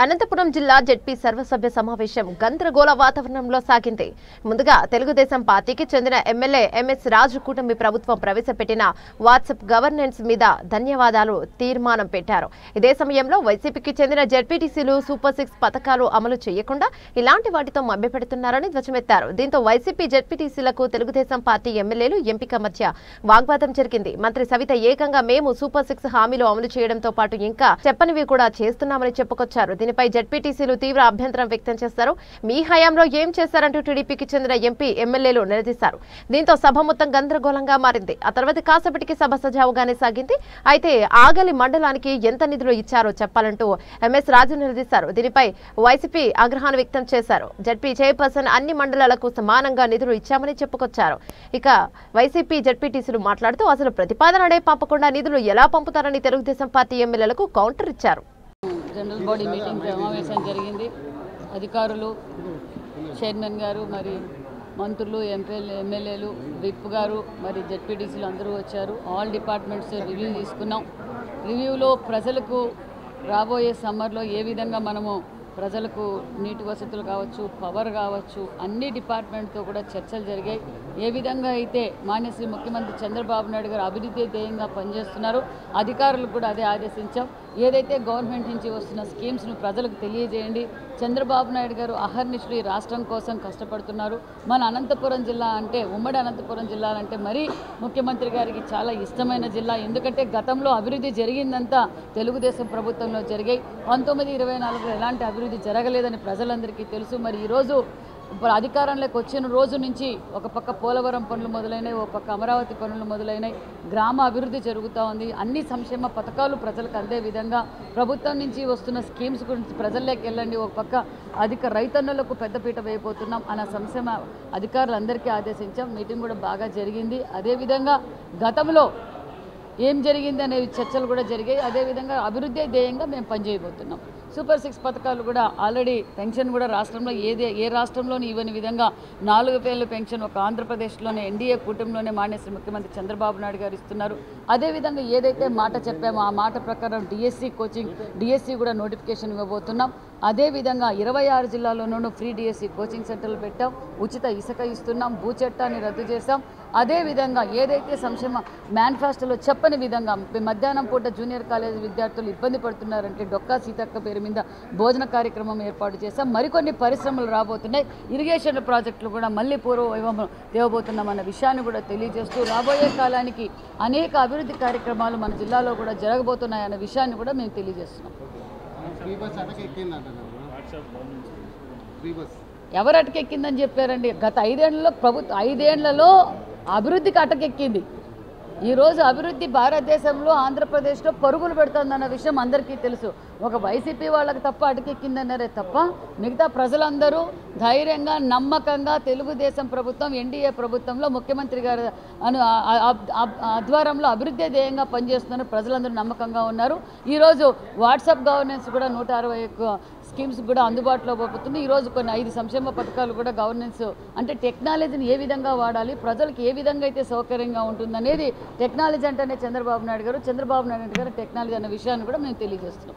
అనంతపురం జిల్లా జెడ్పీ సర్వసభ్య సమావేశం గందరగోళ వాతావరణంలో సాగింది. ముందుగా తెలుగుదేశం పార్టీకి చెందిన ఎమ్మెల్యే ఎంఎస్ రాజు కూటమి ప్రభుత్వం ప్రవేశపెట్టిన వాట్సాప్ గవర్నెన్స్ మీద ధన్యవాదాలు తీర్మానం పెట్టారు. ఇదే సమయంలో వైసీపీకి చెందిన జెడ్పీటీసీలు సూపర్ 6 పథకాలు అమలు చేయకుండా ఇలాంటి వాటితో మభ్యపెడుతున్నారని ధ్వజమెత్తారు. దీంతో వైసీపీ జెడ్పీటీసీలకు తెలుగుదేశం పార్టీ ఎమ్మెల్యేలు ఎంపిక మధ్య వాగ్వాదం జరిగింది. మంత్రి సవిత ఏకంగా మేము సూపర్ 6 హామీలు అమలు చేయడంతో పాటు ఇంకా చెప్పనివి కూడా చేస్తున్నామని చెప్పుకొచ్చారు. దీనిపై జెడ్పీటీసీలు తీవ్ర అభ్యంతరం వ్యక్తం చేశారు. మీ హయాంలో ఏం చేశారంటూ టీడీపీకి చెందిన ఎంపీ ఎమ్మెల్యేలు నిలదీశారు. దీంతో సభ మొత్తం గందరగోళంగా మారింది. ఆ తర్వాత కాసేపటికి సభ సజావుగానే సాగింది. అయితే ఆగలి మండలానికి ఎంత నిధులు ఇచ్చారో చెప్పాలంటూ ఎంఎస్ రాజు నిలదీశారు. దీనిపై వైసీపీ ఆగ్రహాన్ని వ్యక్తం చేశారు. జెడ్పీ చైర్పర్సన్ అన్ని మండలాలకు సమానంగా నిధులు ఇచ్చామని చెప్పుకొచ్చారు. ఇక వైసీపీ జెడ్పీటీసీలు మాట్లాడుతూ అసలు ప్రతిపాదననే పంపకుండా నిధులు ఎలా పంపుతారని తెలుగుదేశం పార్టీ ఎమ్మెల్యేలకు కౌంటర్ ఇచ్చారు. జనరల్ బాడీ మీటింగ్ సమావేశం జరిగింది. అధికారులు, చైర్మన్ గారు, మరి మంత్రులు, ఎమ్మెల్యేలు, విప్ గారు, మరి జెడ్పీటీసీలు అందరూ వచ్చారు. ఆల్ డిపార్ట్మెంట్స్ రివ్యూ తీసుకున్నాం. రివ్యూలో ప్రజలకు రాబోయే సమ్మర్లో ఏ విధంగా మనము ప్రజలకు నీటి వసతులు కావచ్చు, పవర్ కావచ్చు, అన్ని డిపార్ట్మెంట్తో కూడా చర్చలు జరిగాయి. ఏ విధంగా అయితే మాన్యశ్రీ ముఖ్యమంత్రి చంద్రబాబు నాయుడు గారు అభివృద్ధి ధ్యేయంగా పనిచేస్తున్నారో అధికారులకు కూడా అదే ఆదేశించాం. ఏదైతే గవర్నమెంట్ నుంచి వస్తున్న స్కీమ్స్ను ప్రజలకు తెలియజేయండి. చంద్రబాబు నాయుడు గారు అహర్నిశలు ఈ రాష్ట్రం కోసం కష్టపడుతున్నారు. మన అనంతపురం జిల్లా అంటే, ఉమ్మడి అనంతపురం జిల్లా అంటే మరీ ముఖ్యమంత్రి గారికి చాలా ఇష్టమైన జిల్లా. ఎందుకంటే గతంలో అభివృద్ధి జరిగిందంతా తెలుగుదేశం ప్రభుత్వంలో జరిగాయి. 1924 ఎలాంటి అభివృద్ధి జరగలేదని ప్రజలందరికీ తెలుసు. మరి ఈరోజు అధికారంలోకి వచ్చిన రోజు నుంచి ఒక పక్క పోలవరం పనులు మొదలైనవి, ఒక పక్క అమరావతి పనులు మొదలైనవి, గ్రామ అభివృద్ధి జరుగుతూ ఉంది. అన్ని సంక్షేమ పథకాలు ప్రజలకు అందే విధంగా ప్రభుత్వం నుంచి వస్తున్న స్కీమ్స్ గురించి ప్రజల్లోకి వెళ్ళండి. ఒక పక్క రైతన్నులకు పెద్దపీట వేయబోతున్నాం అన్న సంక్షేమ అధికారులందరికీ ఆదేశించాం. మీటింగ్ కూడా బాగా జరిగింది. అదేవిధంగా గతంలో ఏం జరిగింది అనే చర్చలు కూడా జరిగాయి. అదేవిధంగా అభివృద్ధి ధ్యేయంగా మేము పనిచేయబోతున్నాం. సూపర్ 6 పథకాలు కూడా ఆల్రెడీ పెన్షన్ కూడా రాష్ట్రంలో ఏ రాష్ట్రంలోని ఇవ్వని విధంగా 4000 పెన్షన్ ఒక ఆంధ్రప్రదేశ్లోనే ఎన్డీఏ కూటమిలోనే మాన్యశ్రీ ముఖ్యమంత్రి చంద్రబాబు నాయుడు గారు ఇస్తున్నారు. అదేవిధంగా ఏదైతే మాట చెప్పామో ఆ మాట ప్రకారం డిఎస్సి కూడా నోటిఫికేషన్ ఇవ్వబోతున్నాం. అదేవిధంగా 26 జిల్లాల్లోనూ ఫ్రీ డిఎస్సి కోచింగ్ సెంటర్లు పెట్టాం. ఉచిత ఇసుక ఇస్తున్నాం. భూ చట్టాన్ని రద్దు చేశాం. అదేవిధంగా ఏదైతే సంక్షేమ మేనిఫెస్టోలో చెప్పని విధంగా మధ్యాహ్నం పూట జూనియర్ కాలేజీ విద్యార్థులు ఇబ్బంది పడుతున్నారంటే డొక్కా సీతక్క పేరు మీద భోజన కార్యక్రమం ఏర్పాటు చేశాం. మరికొన్ని పరిశ్రమలు రాబోతున్నాయి. ఇరిగేషన్ ప్రాజెక్టులు కూడా మళ్ళీ పూర్వ వైభవం తేవబోతున్నామన్న విషయాన్ని కూడా తెలియజేస్తూ రాబోయే కాలానికి అనేక అభివృద్ధి కార్యక్రమాలు మన జిల్లాలో కూడా జరగబోతున్నాయన్న విషయాన్ని కూడా మేము తెలియజేస్తున్నాం. ఎవరు అటకెక్కిందని చెప్పారండి? గత 5 ఏళ్లలో ప్రభుత్వం 5 ఏళ్లలో అభివృద్ధికి అటకెక్కింది. ఈరోజు అభివృద్ధి భారతదేశంలో ఆంధ్రప్రదేశ్లో పరుగులు పెడుతుందన్న విషయం అందరికీ తెలుసు. ఒక వైసీపీ వాళ్ళకి తప్ప అటకెక్కిందన్నారే తప్ప మిగతా ప్రజలందరూ ధైర్యంగా, నమ్మకంగా తెలుగుదేశం ప్రభుత్వం, ఎన్డీఏ ప్రభుత్వంలో ముఖ్యమంత్రి గారు ఆధ్వర్యంలో అభివృద్ధి ధ్యేయంగా పనిచేస్తున్నారు. ప్రజలందరూ నమ్మకంగా ఉన్నారు. ఈరోజు వాట్సాప్ గవర్నెన్స్ కూడా 160 స్కీమ్స్ కూడా అందుబాటులో పోతుంది. ఈరోజు కొన్ని 5 సంక్షేమ పథకాలు కూడా గవర్నెన్స్ అంటే టెక్నాలజీని ఏ విధంగా వాడాలి, ప్రజలకు ఏ విధంగా అయితే సౌకర్యంగా ఉంటుందనేది టెక్నాలజీ అంటేనే చంద్రబాబు నాయుడు గారు టెక్నాలజీ అనే విషయాన్ని కూడా మేము తెలియజేస్తున్నాం.